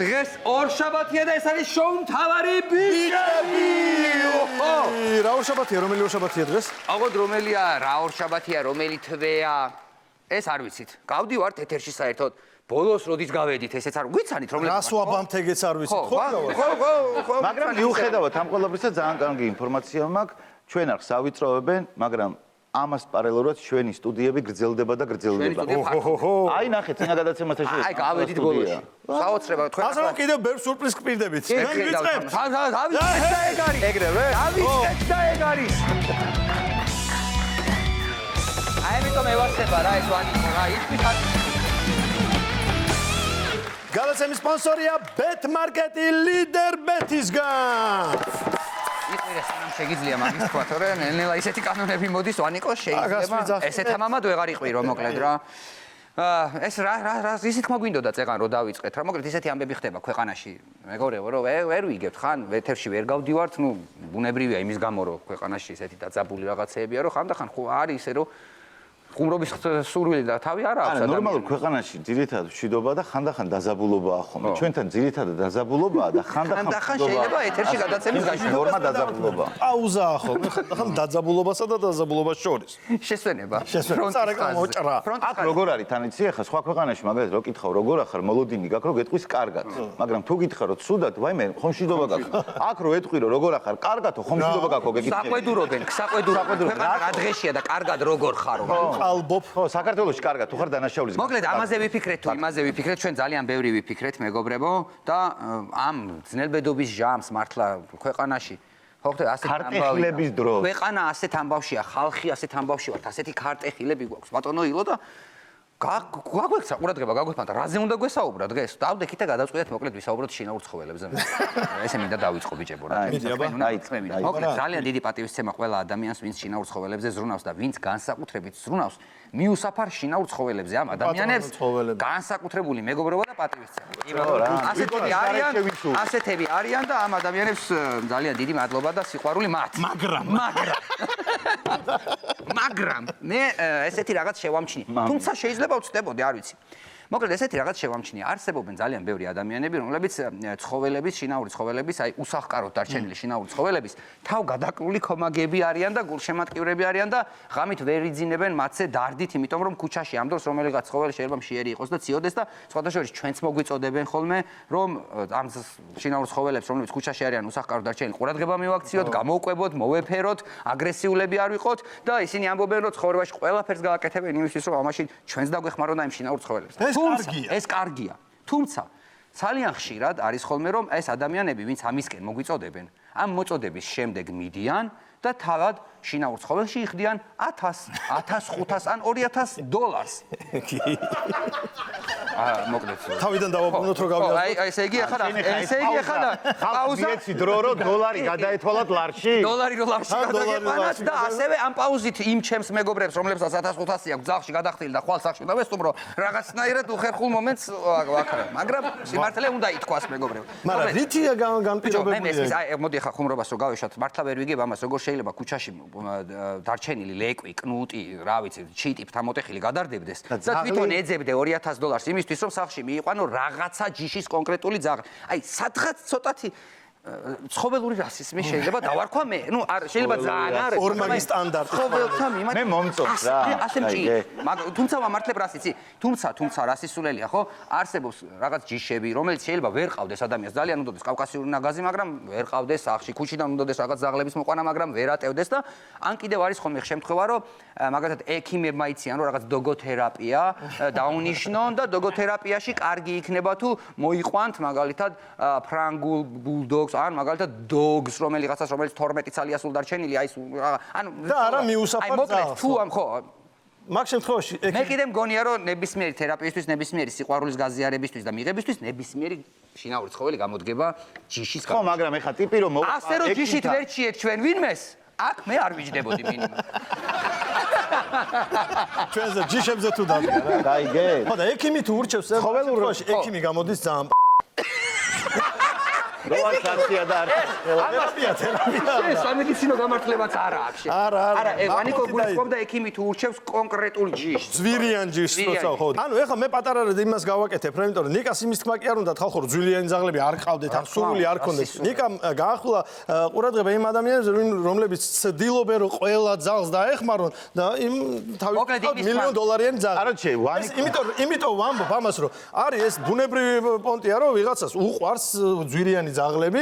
დღეს ორშაბათია და ეს არის შოუ მთავარი ბიჭები. რა ორშაბათია, რომელი ორშაბათია დღეს? აღოდ რომელია, რა ორშაბათია, რომელი თვეა? ეს არ ვიცით. გავდივართ ეთერში საერთოდ. ბოლოს როდის გავედით, ესეც არ გვიცანით, რომელი რას ვაბამთ ეგეც არ ვიცით. ხო. მაგრამ მიუხედავად ამ ყველაფრისა ძალიან კარგი ინფორმაცია მაქვს. ჩვენ არ სავიწროვებენ, მაგრამ ამას პარალელურად ჩვენი სტუდიები გრძელდება და გრძელდება. აი ნახეთ, წინა გადაცემასთან შევეცდით. აი გავედით ბოლოში. საოცრება თქვენ. ასე რომ კიდევ ბევრ სურპრიზს გპირდებით. მე ვიწყებთ. დავიწყეთ და ეგ არის. ეგრევე? დავიწყეთ და ეგ არის. აი ამიტომ ევასება რა ეს ვანი რა ითქვით. გადაცემის სპონსორია Bet Market-ი ლიდერ Bet-ისგან. შეგიძლია მაგის თქვა, თორე ნელა ისეთი კანონები მოდის ვანიკო შეიძლება ესეთა მამად ვეღარ იყვირო მოკლედ რა. ეს რა ისი თქმა გვინდოდა წეღან რომ დავიწყეთ რა მოკლედ ისეთი ამბები ხდება ქვეყანაში მეგობრებო რომ ვერ ვიგებთ ხან ეთერში ვერ გავდივართ ნუ ბუნებრივია იმის გამო რომ ქვეყანაში ესეთი დაძაბული რაღაცეებია რომ ხანდახან ხო არის ისე რომ ხუმრობის სურვილი და თავი არა აქვს ადამიანს. ნორმალურ ქვეყანაში ძირითადად მშვიდობა და ხანდახან დაზაბულობაა ხოლმე. ჩვენთან ძირითადად დაზაბულობაა და ხანდახან შეიძლება ეთერში გადაცემის გაშენება. ნორმა დაზაბულობაა. პაუზაა ხოლმე ხანდახან დაძაბულობასა და დაზაბულობას შორის. შესვენება. მოჭრა. აქ როგორ არის თან იცი ახლა სხვა ქვეყანაში მაგალითად რო კითხავ როგორ ახარ მოლოდინი გაქვს რო გეტყვის კარგად. მაგრამ თუ გითხრა რომ ცუდად ვაიმე ხომ მშვიდობა გაქვს. აქ რო ეტყვი რომ როგორ ახარ კარგადო ხომ მშვიდობა გაქვს გეკითხები. საყვედურობენ, ქვეყანა რა დღეშია და კარგად როგორ ხარო. ალბობ ხო საქართველოში კარგად თუ ხარ დანაშაულის მოკლედ ამაზე ვიფიქრეთ თუ იმაზე ვიფიქრეთ ჩვენ ძალიან ბევრი ვიფიქრეთ მეგობრებო და ამ ძნელბედობის ჟამს მართლა ქვეყანაში ხო ხდება ასეთ ქარტეხილების დრო ქვეყანა ასეთ ამბავშია ხალხი ასეთ ამბავში ვართ ასეთი ქარტეხილები გვაქვს ბატონო ილო და გაგვექცა ყურადღება გაგვეფანტა რაზე უნდა გვესაუბრა დღეს დავდექით და გადავწყვიტეთ მოკლედ ვისაუბროთ შინაურ ცხოველებზე ესე მინდა დავიწყო ბიჭებო რა მოკლედ ძალიან დიდი პატივისცემა ყველა ადამიანს ვინც შინაურ ცხოველებზე ზრუნავს და ვინც განსაკუთრებით ზრუნავს მიუსაფარ შინაურ ცხოველებზე ამ ადამიანებს განსაკუთრებული მეგობრობა და პატივისცემა ასეთები არიან და ამ ადამიანებს ძალიან დიდი მადლობა და სიყვარული მათ მაგრამ მე ესეთი რაღაც შევამჩნი თუმცა შეიძლება ვწდებოდი არ ვიცი მოკლედ ესეთი რაღაც შევამჩნია არსებობენ ძალიან ბევრი ადამიანები რომლებიც ცხოველების შინაური ცხოველების აი უსახკაროდ დარჩენილი შინაური ცხოველების თავგადაკლული კომაგები არიან და გულშემატკივრები არიან და ღამით ვერ იძინებენ მათზე დარდით იმიტომ რომ ქუჩაში ამ დროს რომელიღაც ცხოველი შეიძლება მშიერი იყოს და ციოდეს და სხვადასხვა ჩვენც მოგვიწოდებენ ხოლმე რომ ამ შინაურ ცხოველებს რომლებიც ქუჩაში არიან უსახკაროდ დარჩენილი ყურადღება მივაქციოთ გამოვკვებოთ მოვეფეროთ აგრესიულები არ ვიყოთ და ისინი ამბობენ რომ ცხოვრებაში ყველაფერს გააკეთებენ იმისთვის რომ ამაში ჩვენც დაგვეხმაროთ და იმ შინაურ ცხოველებს ეს კარგია. თუმცა ძალიან ხშირად არის ხოლმე რომ ეს ადამიანები ვინც ამისკენ მოგვიწოდებენ, ამ მოწოდების შემდეგ მიდიან და თავად შინაურ ცხოველში იხდიან 1000, 1500 ან $2000. მოკლედ. თავიდან დავაბრუნოთ რომ გავიაზროთ. აი ესე იგი ახლა პაუზა. ხალხი დრო რომ $1 გადაეთვალათ ლარში? $1 რო ლარში გადაგეყანათ და ასევე ამ პაუზით იმ ჩემს მეგობრებს რომლებსაც 1500 აქვს ძაღლში გადახდილი და ხვალ სახში და ვესტუმრო რაღაცნაირად უხერხულ მომენტს ვაქრებ. მაგრამ სიმართლე უნდა ითქვას მეგობრებო. მაგრამ რითია განპირობებული? აი მოდი ახლა ხუმრობას რო გავეშოთ მართლა ვერ ვიგებ ამას როგორ შეიძლება ქუჩაში დარჩენილი ლეკვი, კნუტი, რა ვიცი, ჩიტი, ფთამოტეხილი გადარდებდეს და თვითონ ეძებდე $2000 იმისთვის რომ სახლში მიიყვანო რაღაცა ჯიშის კონკრეტული ძაღლი. აი, სადღაც ცოტათი ცხოველური რასიზმი შეიძლება დავარქვა მე. ნუ არ შეიძლება ძალიან არ ორმაგი სტანდარტი. ცხოველთა მიმართ მე მომწონს რა. ასე მჭირ. თუმცა ვამართლებ რას იცი? თუმცა რასისულელია, ხო? არსებობს რაღაც ჯიშები, რომელიც შეიძლება ვერ ყავდეს ადამიანს. ძალიან უნდადეს კავკასიური ნაგაზი, მაგრამ ვერ ყავდეს სახლში. ქუჩიდან უნდადეს რაღაც ძაღლების მოყვანა, მაგრამ ვერ ატევდეს და ან კიდევ არის ხოლმე შემთხვევა, რომ მაგალითად ექიმებმა იციან, რომ რაღაც დოგოთერაპია დაუნიშნონ და დოგოთერაპიაში კარგი იქნება თუ მოიყვანთ მაგალითად ფრანგულ ბულდოგს ან მაგალითად დოგს რომელიც 12 წელი ასულ დარჩენილი აი ანუ და არა მიუსაფარ ძაღლს თუ ამ ხო მაგ შემთხვევაში მე კიდე მგონია რომ ნებისმიერი თერაპიისთვის ნებისმიერი სიყვარულის გაზიარებისთვის და მიღებისთვის ნებისმიერი შინაური ცხოველი გამოდგება ჯიშის ხო მაგრამ ეხა ტიპი რომ ასე რომ ჯიშით ვერ ჩიეთ ჩვენ ვინმეს აქ მე არ ვიჯდებოდი მინიმუმ ჩვენზე ჯიშებზე თუ დავიდა რა გაიგე ხო და ექიმი თუ ურჩევს ცხოველურობაში ექიმი გამოდის ძალიან როასაცია და თერაპია. სამედიცინო გამართლებაც არა აქვს. არა. ვანიკო გულისხმობდა ექიმი თუ urჩევს კონკრეტულ ჯიშს. ზვირიან ჯიშს როცა ხო. ანუ ეხლა მე პატარა იმას გავაკეთებ, იმიტომ რომ ნიკას იმის თქმა კი არ უნდა ხალხო ძვირიანი ძაღლები არ ყავდეთ, ან სურვილი არ ქონდეთ. ნიკამ გაახლა ყურადღება იმ ადამიანებს, რომლებიც ცდილობენ რომ ყველა ძაღლს დაეხმარონ და იმ თავი $1,000,000-იანი ძაღლი. არაჩე, იმიტომ ვამბობ ამას რომ არის ეს ბუნებრივი პონტია რომ ვიღაცას უყვარს ძვირიანი ძაღლები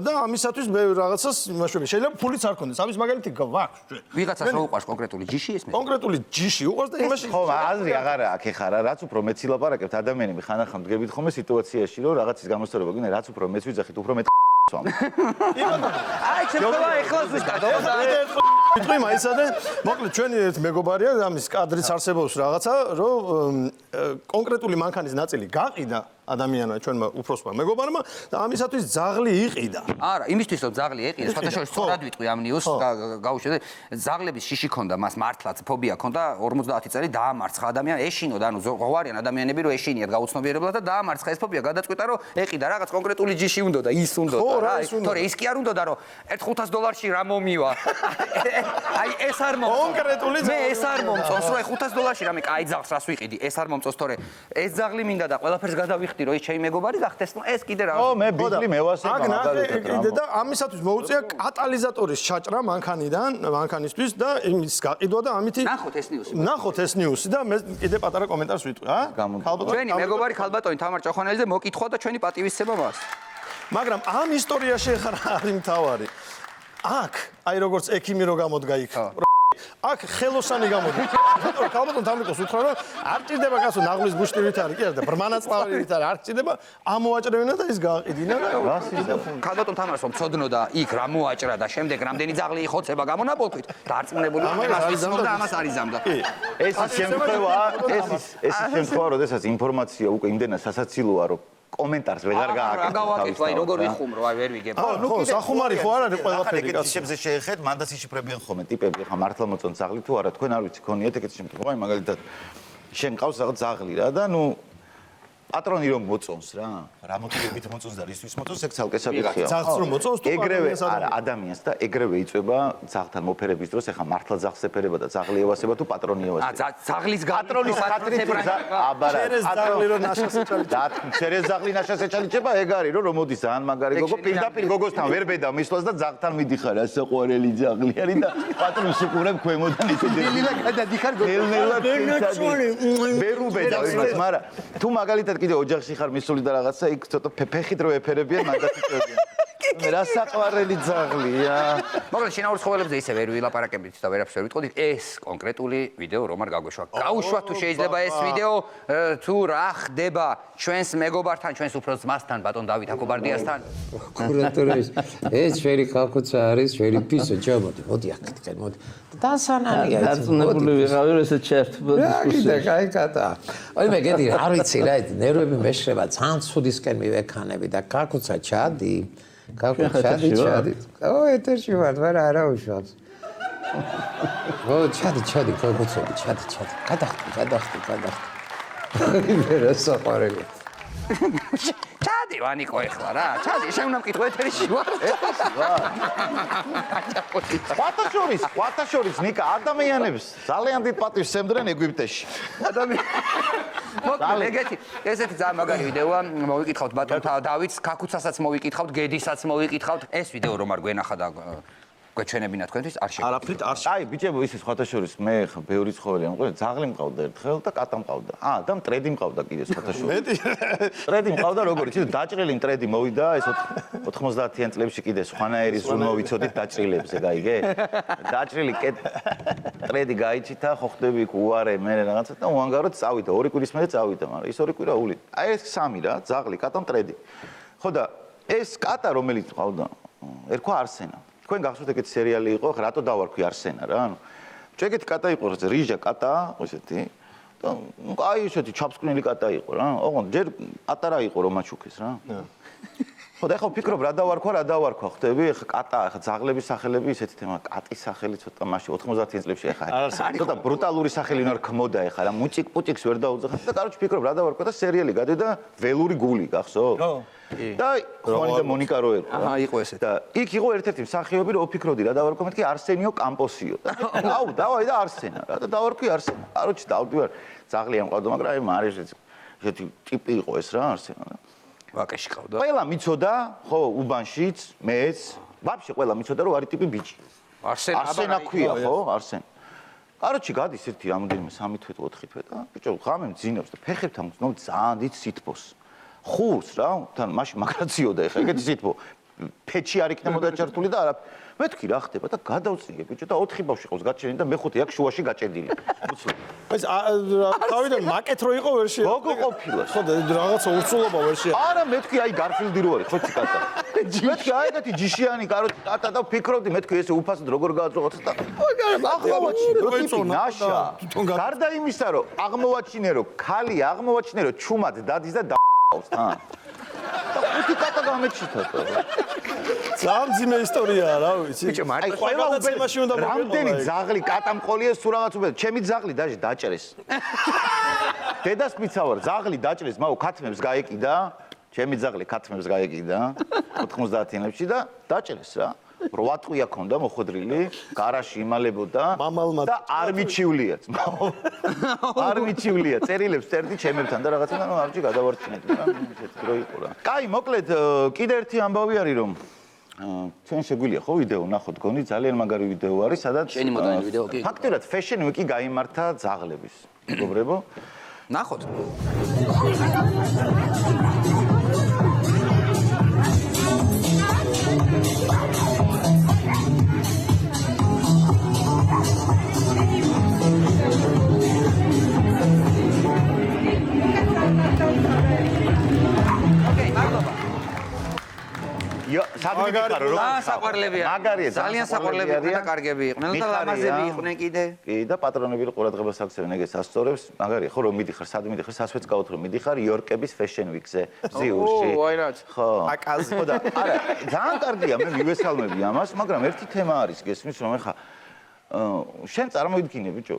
და ამისათვის მე რაღაცას იმაშვები. შეიძლება ფულიც არ ქონდეს. ამის მაგალითი გვაქვს ჩვენ. ვიღაცას რო უყვარს კონკრეტული ჯიში ეს მე. კონკრეტული ჯიში უყვარს და იმაში ხო, აზრი აღარა აქ ეხარა, რაც უფრო მეც ილაპარაკებთ ადამიანები ხანახან დგებით ხოლმე სიტუაციაში, რომ რაღაცის გამოსწორება გინდა, რაც უფრო მეც ვიძახით, უფრო მეტ სვამ. აი, ჩემო ეხლა ზუსტად ვიტყვი მაისადე, მოკლედ ჩვენი ერთ მეგობარია, ამის კადრიც არსებობს რაღაცა, რომ კონკრეტული მანქანის ნაწილი გაყიდა ადამიანმა ჩვენმა უფროსმა მეგობარმა და ამისათვის ძაღლი იყიდა. არა, იმისთვის რომ ძაღლი ეყიდა, სხვადასხვა სწორად ვიტყვი ამ ნიუსს, გავუშვიდე, ძაღლების შიში ქონდა, მას მართლაც ფობია ქონდა, 50 წელი დაამარცხა ადამიანი, ეშინოდა, ანუ ზღვარიან ადამიანები რომ ეშინიათ გაუცნობიერებლად და დაამარცხა ეს ფობია, გადაწყვიტა რომ ეყიდა რაღაც კონკრეტული ჯიში უნდა და ის უნდა რა, თორე ის კი არ უნდა და რომ ერთ $500 რა მომივა. აი ეს არ მომწონს. კონკრეტული მე ეს არ მომწონს, რომ $500 რამე კაი ძაღლს რას ვიყიდი, ეს არ მომწონს, თორე ეს ძაღლი მინდა და ყველაფერს გადავიხდი რომ ის ჩემი მეგობარი გახდეს, ნუ ეს კიდე რა. ო, მე ბიგლი მევასება მაგ მაგალითად. ნახე და ამისათვის მოუწია კატალიზატორის ჩაჭრა მანქანისთვის და იმის გაყიდვა და ამითი ნახოთ ეს ნიუსი და მე კიდე პატარა კომენტარს ვიტყვი, ჩვენი მეგობარი ქალბატონი თამარ ჭოხონელიძე მოკითხვა და ჩვენი პატივისცემა მას. მაგრამ ამ ისტორიაში ახლა არის მთავარი. აქ, აი როგორც ექიმი რო გამოდგა იქ. აქ ხელოსანი გამოდგა. ქალბატონ თამიკოს უთხრა რომ არ ჭირდება კაცო ნაღლის ბუშტივით არის, კი არა და ბრმანაწლავით არის, არ ჭირდება ამოაჭრევინა და ის გააყიდინა და ქალბატონ თამარს რომ ცოდნოდა იქ რა მოაჭრა და შემდეგ რამდენი ძაღლი იხოცება გამონაბოლქვით დარწმუნებული და ამას არიზამდა. ეს შემთხვევა, ეს შემთხვევა, როდესაც ინფორმაცია უკვე იმდენად სასაცილოა, რომ კომენტარს ვეღარ გააკეთებ. გავაკეთე, აი როგორ ვიხუმრო, აი ვერ ვიგებ. ხო, სახუმარი ხო არ არის ყველაფერი. ეკეთიშებზე შეეხეთ, მანდაც იშიფრებიან ხოლმე ტიპები, ხა მართლა მოწონს ძაღლი თუ არა, თქვენ არ ვიცი, ქონიათ ეგეთი შემთხვევა, აი მაგალითად შენ ყავს რაღაც ძაღლი რა და ნუ პატრონი რომ მოწონს რა მოტივებით მოწონს და რისთვის მოწონს, ეგ ცალკე საკითხია. ძაღლს რომ მოწონს თუ ეგრევე არა ადამიანს და ეგრევე იწובה ძაღლთან მოფერების დროს, ეხა მართლა ძაღლს ეფერება და ძაღლი ევასება თუ პატრონი ევასება. ძაღლის პატრონის ხატრით აბარა ძაღლი რომ ნაშას ეჭალი. და შერეს ძაღლი ნაშას ეჭალიჭება, ეგ არის რომ მოდის ძალიან მაგარი გოგო, პირდაპირ გოგოსთან ვერ ბედა მისვლას და ძაღლთან მიდიხარ, ასე ყვარელი ძაღლი არის და პატრონს უყურებ ქვემოდან ისე დილილა გადადიხარ გოგო. ვერ უბედა იმას, მაგრამ თუ მაგალითად კიდე ოჯახში ხარ მისული და რაღაცა იქ ცოტა ფეხით რო ეფერებიან მაგას იწევენ. მე რა საყვარელი ძაღლია. მაგრამ შინაურ ცხოველებზე ისე ვერ ვილაპარაკებდით და ვერაფერს ვერ ვიტყოდით. ეს კონკრეტული ვიდეო რომ არ გაგვეშვა. გაუშვათ თუ შეიძლება ეს ვიდეო თუ რა ხდება ჩვენს მეგობართან, ჩვენს უფროს ძმასთან, ბატონ დავით აკობარდიასთან. კურატორის ეს ჩვენი ხალხოცა არის, ჩვენი ფისო, მოდი აქეთკენ, მოდი. დასანანია ეს. დაწუნებული ვიყავი რომ ესე ჩერტბო დისკუსიაში. აი კატა. აი მე გედი არ ვიცი რა, ნერვები მეშრება, ძალიან ცუდისკენ მივექანები და კაკუცა ჩადი. ჩადი. ო, ეთერში ვარ, არა უშავს. ო, ჩადი, კაკუცები, ჩადი. გადახტი. მე რა საყვარელი. ჩადი ვანიკო ეხლა რა. ჩადი, შენ უნდა მკითხო ეთერში ვარ. ყვათაშორის ნიკა ადამიანებს ძალიან დიდ პატივს ემდრენ ეგვიპტეში. მოკლედ ეგეთი ესეთი ძალიან მაგარი ვიდეოა, მოვიკითხავთ ბატონ დავითს, კაკუცასაც მოვიკითხავთ, გედისაც მოვიკითხავთ. ეს ვიდეო რომ არ გვენახა და გვეჩვენებინა თქვენთვის არ შეგვიძლია. არაფრით არ აი ბიჭებო, ისე ხვათაშორის მე ხა ბევრი ცხოველი ამყოლე, ძაღლი მყავდა ერთხელ და კატა მყავდა. და მტრედი მყავდა კიდე ხვათაშორის. მეტი. მტრედი მყავდა როგორ იცი, დაჭრილი მტრედი მოვიდა ეს 90-იან წლებში კიდე სხვანაირის ზრუნვა ვიცოდით დაჭრილებზე, გაიგე? დაჭრილი მტრედი გაიჩითა, ხო ხდები იქ უარე მე რაღაცა და უანგაროდ წავიდა, 2 კვირის მერე წავიდა, მაგრამ ის 2 კვირა ულით. აი ეს 3 რა, ძაღლი, კატა, მტრედი. ხო და ეს კატა რომელიც მყავდა, ერქვა არსენა. თქვენ გახსოვთ ეგეთი სერიალი იყო, ხა რატო დავარქვი არსენა რა? ანუ ეგეთი კატა იყო, რიჟა კატა, ესეთი. და აი ესეთი ჩაფსკვნილი კატა იყო რა. ოღონდ ჯერ პატარა იყო რომ აჩუქეს რა. ხო და ეხლა ვფიქრობ რა დავარქვა ხდები ეხლა კატა ეხლა ძაღლების სახელები ისეთი თემა კატის სახელი ცოტა მაშინ 90-იან წლებში ეხლა ცოტა ბრუტალური სახელი უნდა რქმოდა ეხლა რა მუჭიკ-პუჭიკს ვერ დაუძახებ და კაროჩ ვფიქრობ რა დავარქვა და სერიალი გადავიდა ველური გული გახსოვთ? და ხوانი და მონიკა რო ერქვა. აჰა, იყო ესეთი. და იქ იყო ერთ-ერთი მსახიობი, რო ვფიქროდი რა დავარქვა, მეთქი არსენიო კამპოსიო. აუ, დავაი და არსენა რა და დავარქვი არსენა. კაროჩი დავდივარ, ძაღლი ამყავდა, მაგრამ აი მარიჟეც ესეთი ტიპი იყო ეს რა არსენა რა. ვაკეში ყავდა. ყველა მიცოდა, ხო, უბანშიც, მეც, ვაფშე ყველა მიცოდა, რომ არის ტიპი ბიჭი. არსენა ქვია, ხო, არსენ. კაროჩი გადის ერთი რამოდენიმე 3 თვე 4 თვე და ბიჭო ღამე მძინავს და ფეხებთან მძნობ ძალიან დიდ სითბოს. ხურს რა, თან მაშინ მაგრაციოდა ეხა ეგეთი სითბო. ფეჩი არ იქნებოდა ჩართული და არა მეთქი რა ხდება და გადავწიე ბიჭო და 4 ბავშვი ყავს გაჩენილი და მე 5 აქ შუაში გაჭედილი. ეს თავიდან მაკეთ რო იყო ვერ შეა. როგორ ყოფილა? ხო და რაღაცა ურცულობა ვერ შეა. არა მეთქი აი გარფილდი რო არის ხოჩი კატა. მეთქი აი ეგეთი ჯიშიანი კაროჩი კატა და ვფიქრობდი მეთქი ესე უფასოდ როგორ გააწოღოთ და აღმოვაჩინე ნაშა. გარდა იმისა რომ აღმოვაჩინე რომ ხალი აღმოვაჩინე რომ ჩუმად დადის და დაავს თან. და ხუთი კატა გამეჩითა. ძალიან ძიმე ისტორიაა რა ვიცი. ბიჭო აი ყველა უბრალოდ უნდა რამდენი ძაღლი კატა მყოლია სულ რაღაც უბრალოდ ჩემი ძაღლი დაჟე დაჭერეს. დედას მიცავარ ძაღლი დაჭერეს მაო ქათმებს გაეკიდა. ჩემი ძაღლი ქათმებს გაეკიდა 90-იანებში და დაჭერეს რა. 8 ტყვია ქონდა მოხვედრილი, გარაში იმალებოდა და არ მიჩიuliaც. არ მიჩიulia. წერილებს წერდი ჩემებთან და რაღაცა და ამჯი გადავარჩინეთ რა. ესეთი დრო იყო რა. კაი, მოკლედ კიდე ერთი ამბავი არის რომ ჩვენ შეგვიძლია ხო ვიდეო ნახოთ გონი ძალიან მაგარი ვიდეო არის სადაც შენი მოდანი ვიდეო კი. ფაქტურად fashion week-ი გაიმართა ძაღლების. მეგობრებო? ნახოთ. მაგარი საყვარლებია. მაგარია ძალიან საყვარლებია და კარგები იყვნენ და ლამაზები იყვნენ კიდე. კი და პატრონები ყურადღებას აქცევენ ეგეც ასწორებს. მაგარია ხო რომ მიდიხარ სად მიდიხარ სასვეცკაოთ რომ მიდიხარ იორკების fashion week-ზე ზიურში. ვაი რაც. ხო. აკაზი ხო და არა ძალიან კარგია მე მივესალმები ამას მაგრამ ერთი თემა არის გესმის რომ ეხა შენ წარმოიდგინე ბიჭო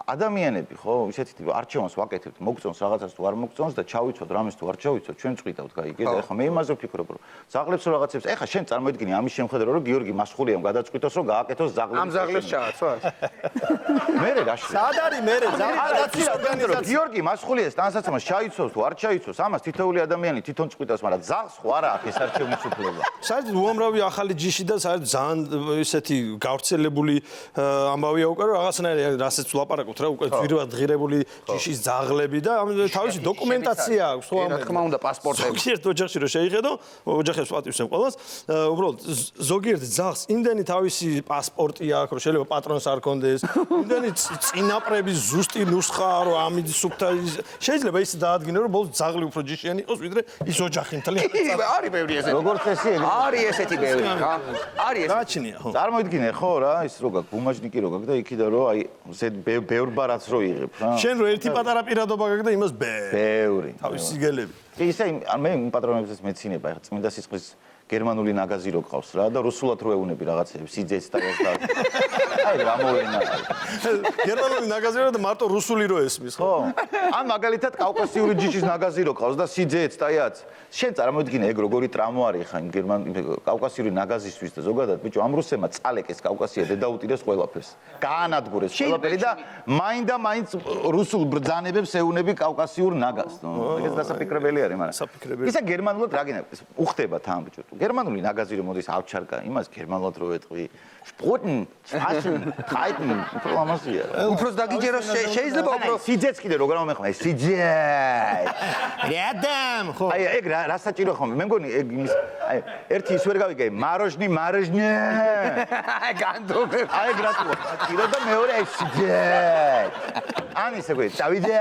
ადამიანები ხო ისეთი ტიპი არჩევანს ვაკეთებთ მოგწონს რაღაცას თუ არ მოგწონს და ჩავიცოთ რამეს თუ არ ჩავიცოთ ჩვენ წვიდავთ გაიგე და ეხლა მე იმაზე ვფიქრობ რომ ზაღლებს რო რაღაცებს ეხლა შენ წარმოიდგინე ამის შემხედრო რომ გიორგი მასხულიამ გადაწყვიტოს რომ გააკეთოს ზაღლები ამ ზაღლებს ჩააცვას მე რაში სად არის მე ზაღლების ორგანიზაცია გიორგი მასხულიას თანასაცმელს ჩაიცოს თუ არ ჩაიცოს ამას თითოეული ადამიანი თვითონ წყვიტავს მაგრამ ზაღს ხო არა აქვს ეს არჩევნის უფლება საერთოდ უამრავი ახალი ჯიში და საერთოდ ძალიან ისეთი გავრცელებული ამბავია უკვე რაღაცნაირი რასაც ვლაპარაკობთ რა უკვე ძვირად ღირებული ჯიშის ძაღლები და თავისი დოკუმენტაცია აქვს ხო რა თქმა უნდა პასპორტები ზოგიერთ ოჯახში რო შეიხედო ოჯახებს პატივს ემყოლას უბრალოდ ზოგიერთ ძაღლს იმდენი თავისი პასპორტი აქვს რომ შეიძლება პატრონს არ კონდეს იმდენი წინაპრების ზუსტი ნუსხა რომ ამით სუფთა შეიძლება ის დაადგინო რომ ბოლოს ძაღლი უფრო ჯიშიანი იყოს ვიდრე ის ოჯახი მთლიან არის ბევრი ესეთი როგორც ესე არის ესეთი ბევრი რა არის ეს გააჩნია ხო წარმოიდგინე ხო რა ის რო გაქვს ბუმაჟნიკი რო გაქვს და იქიდან რო აი ბევრ ბარათს რო იღებ რა შენ რო ერთი პატარა პირადობა გაქვს და იმას ბევრი თავისი გელები ისე მე პატრონებსაც მეცინება ეხა წმინდა სისხლის გერმანული ნაგაზი რო ყავს რა და რუსულად რო ეუნები რაღაცებს სიძეც და ეს და აი რა მოვენა გერმანული ნაგაზი რო და მარტო რუსული რო ესმის ხო ან მაგალითად კავკასიური ჯიშის ნაგაზი რო ყავს და სიძეც და იაც შენ წარმოიდგინე ეგ როგორი ტრამვა არის ხა კავკასიური ნაგაზისთვის და ზოგადად ბიჭო ამ რუსებმა წალეკეს კავკასია და დაუტირეს ყველაფერს გაანადგურეს ყველაფერი და მაინდა მაინც რუსულ ბრძანებებს ეუნები კავკასიურ ნაგაზს ეგეც დასაფიქრებელი არის მაგრამ ისა გერმანულად რა გინდა უხდება თან ბიჭო გერმანული ნაგაზი რომ მოდის ავჩარკა იმას გერმანულად რო ეტყვი სპორტენ ჩასენ ხაიტენ უფრო ამასია უფრო დაგიჯეროს შეიძლება უფრო სიძეც კიდე როგორ მომეხმარ სიძე რადამ ხო აი ეგ რა საჭირო ხომ მე მგონი ეგ იმის აი ერთი ის ვერ გავიგე მაროჟნი განდობე აი ეგ რატოა საჭირო და მეორე აი სიძე ან ისე გვი წავიდე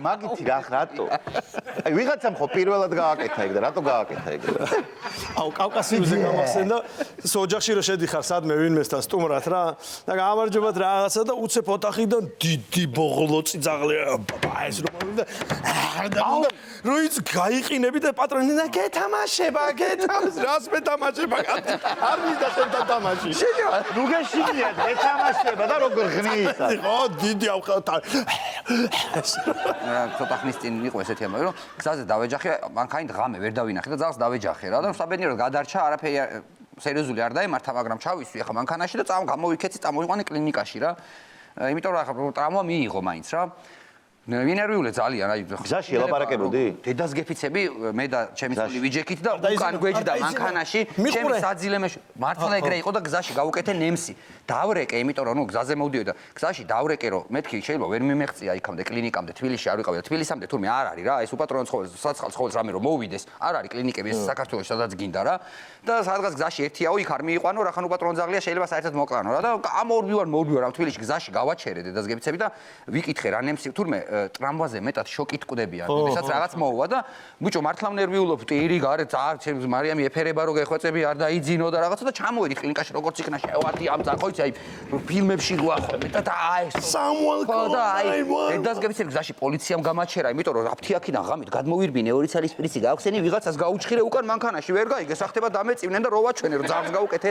მაგითი რა რატო აი ვიღაცამ ხო პირველად გააკეთა ეგ და რატო გააკეთა ეგრე. აუ კავკასიუსზე გამახსენდა ოჯახში რომ შედიხარ სადმე ვინმესთან სტუმრად რა და გამარჯობათ რაღაცა და უცებ ოთახიდან დიდი ბოღლო წიძაღლი ეს რომ მოვიდა როიც გაიყინები და პატრონი და გეთამაშება რას მეთამაშება არ მინდა შენთან თამაში ნუ გეშინიათ, ეთამაშება და როგორ ღნიისა. ხო დიდი ავხათა ცოტა ხნის წინ იყო ესეთი ამბავი რომ გზაზე დავეჯახე მანქანით ღამე ვერ დავინახე და ძალს დავეჯახე რა და საბედნიეროდ გადარჩა არაფერი სერიოზული არ დაემართა მაგრამ ჩავისვი ახლა მანქანაში და გამოვიქეცი წამოვიყვანე კლინიკაში რა იმიტომ რომ ახლა ტრამვა მიიღო მაინც რა ვინერვიულე ძალიან აი გზაში ელაპარაკებოდი? დედას გეფიცები მე და ჩემი სული ვიჯექით და უკან გვეჯდა მანქანაში ჩემი საძილემეში მართლა ეგრე იყო და გზაში გავუკეთე ნემსი დავრეკე იმიტომ რომ ნუ გზაზე მოვდიოდი და გზაში დავრეკე რომ მეთქი შეიძლება ვერ მიმეღწია იქამდე კლინიკამდე თბილისში არ ვიყავი და თბილისამდე თურმე არ არის რა ეს უპატრონო საცხალ ცხოველს რამე რომ მოვიდეს არ არის კლინიკები ეს საქართველოს სადაც გინდა რა და სადღაც გზაში ერთიაო იქ არ მიიყვანო რა ხან უპატრონო ძაღლია შეიძლება საერთოდ მოკლანო რა და მოვდივარ რა თბილისში გზაში გავაჩერე დედას გეფიცები და ვიკითხე რა ნემსი თურმე ტრამვაზე მეტად შოკით კვდებიან. ვისაც რაღაც მოუვა და ბიჭო მართლა ნერვიულობ ტირი გარე ძარ მარიამი ეფერება რო გეხვეწები არ დაიძინო და რაღაცა და ჩამოვედი კლინიკაში როგორც იქნა შევადი ამ ძახოიცი აი ფილმებში გვახმე და აი და აი დედას გეფიცები გზაში პოლიციამ გამაჩერა იმიტომ რომ აფთიაქიდან ღამით გადმოვირბინე 2 წელი სპრიცი გავხსენი ვიღაცას გაუჩხირე უკან მანქანაში ვერ გაიგე სახტება დამეწივნენ და რო ვაჩვენე რომ ძაღლს გაუკეთე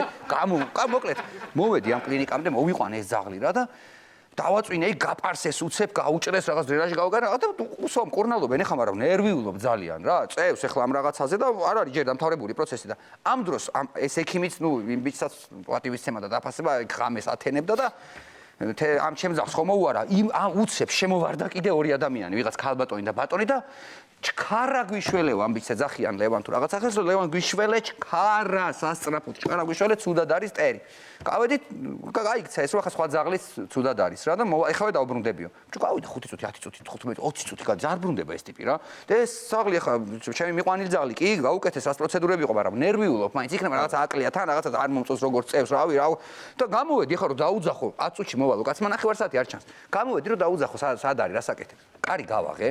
მოკლედ მოვედი ამ კლინიკამდე მოვიყვანე ეს ძაღლი რა და დავაწვინე იქ გაპარსეს უცებ გაუჭრეს რაღაც დრენაჟი გავგარა და უსო მკურნალობენ ეხლა მაგრამ ნერვიულობ ძალიან რა წევს ეხლა ამ რაღაცაზე და არ არის ჯერ დამთავრებული პროცესი და ამ დროს ეს ექიმიც ნუ იმ ბიჭსაც პატივისცემა და დაფასება ღამეს ათენებდა და ამ ჩემ ძაღლს ხომ მოუარა იმ უცებ შემოვარდა კიდე ორი ადამიანი ვიღაც ქალბატონი და ბატონი და ჩქარა გვიშველეო ამ ბიჭს ეძახიან ლევან თუ რაღაც ახერს ლევან გვიშველე ჩქარა სასწრაფოდ ჩქარა გვიშველე ცუდად არის ტერი გავედით გაიქცა ეს რა ხა სხვა ძაღლის ცუდად არის რა და ეხავე დაუბრუნდებიო ბიჭო გავიდა 5 წუთი 10 წუთი 15 20 წუთი გაძარბრუნდება ეს ტიპი რა და ეს ძაღლი ახლა ჩემი მიყვანილი ძაღლი კი გაუკეთეს რას პროცედურები იყო მაგრამ ნერვიულობ მაინც იქნება რაღაცა აკლია თან რაღაცა არ მომწონს როგორც წევს რავი რა და გამოვედი ახლა რომ დაუძახო 10 წუთში მოვალო კაცმა ნახევარ საათი არ ჩანს გამოვედი რომ დაუძახო სად არის რას აკეთებ კარი გავაღე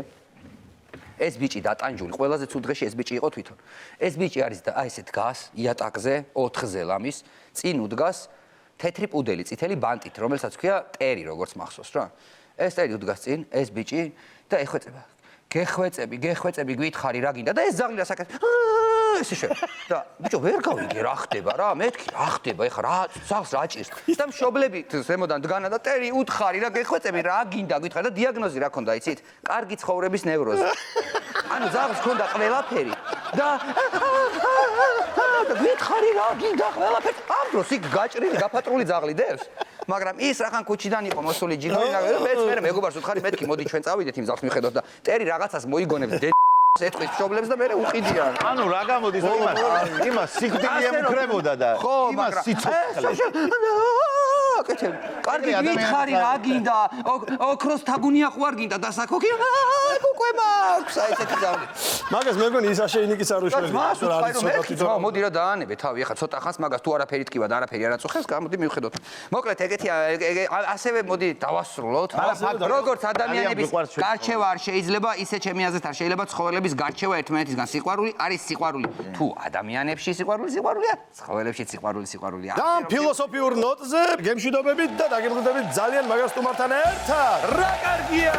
ეს ბიჭი დატანჯული ყველაზე ცუდ დღეში ეს ბიჭი იყო თვითონ ეს ბიჭი არის და აი ესე დგას იატაკზე 4-ზე ლამის წინ უდგას თეთრი პუდელი წითელი ბანტით რომელსაც ქვია ტერი როგორც მახსოვს რა ეს ტერი უდგას წინ ეს ბიჭი და ეხვეწება გეხვეწები გვითხარი რა გინდა და ეს ძაღლი რას აკეთებს ესე შე და ბიჭო ვერ გავიგე რა ხდება რა მეთქი რა ხდება ეხა რა ძაღლს რა ჭირს და მშობლები ზემოდან დგანა და ტერი უთხარი რა გეხვეწები რა გინდა გვითხარი და დიაგნოზი რა ქონდა იცით კარგი ცხოვრების ნევროზი ანუ ძაღლს ქონდა ყველაფერი და გვითხარი რა გინდა ყველაფერი ამ დროს იქ გაჭრილი გაფატრული ძაღლი დევს მაგრამ ის რახან ქუჩიდან იყო მოსული ჯიგარი და მეც მე მეგობარს უთხარი მეთქი მოდი ჩვენ წავიდეთ იმ ძაღლს მიხედოთ და ტერი რაღაცას მოიგონებს ეთქვის მშობლებს და მე უყიდიან ანუ რა გამოდის იმას სიკვდილი ემუქრებოდა და იმას სიცოცხლე აკეთებ კარგი გითხარი რა გინდა ოქროს თაგუნია ხო არ გინდა დასაკოქი უკვე მაქვს აი ესეთი ძაღლი მაგას მე მგონი ისა შეინიკის არ უშველებს მოდი რა დაანებე თავი ახლა ცოტა ხანს მაგას თუ არაფერი თქვა და არაფერი არ აწუხებს გამოდი მივხედოთ მოკლედ ეგეთი ასევე მოდი დავასრულოთ როგორც ადამიანების გარჩევა არ შეიძლება ისე ჩემი აზრით არ შეიძლება ცხოველების გარჩევა ერთმანეთისგან სიყვარული არის სიყვარული თუ ადამიანებში სიყვარულია ცხოველებში სიყვარულია და ფილოსოფიურ ნოტზე გემშვიდობებით და დაგემშვიდობებით ძალიან მაგას სტუმართან ერთად რა კარგია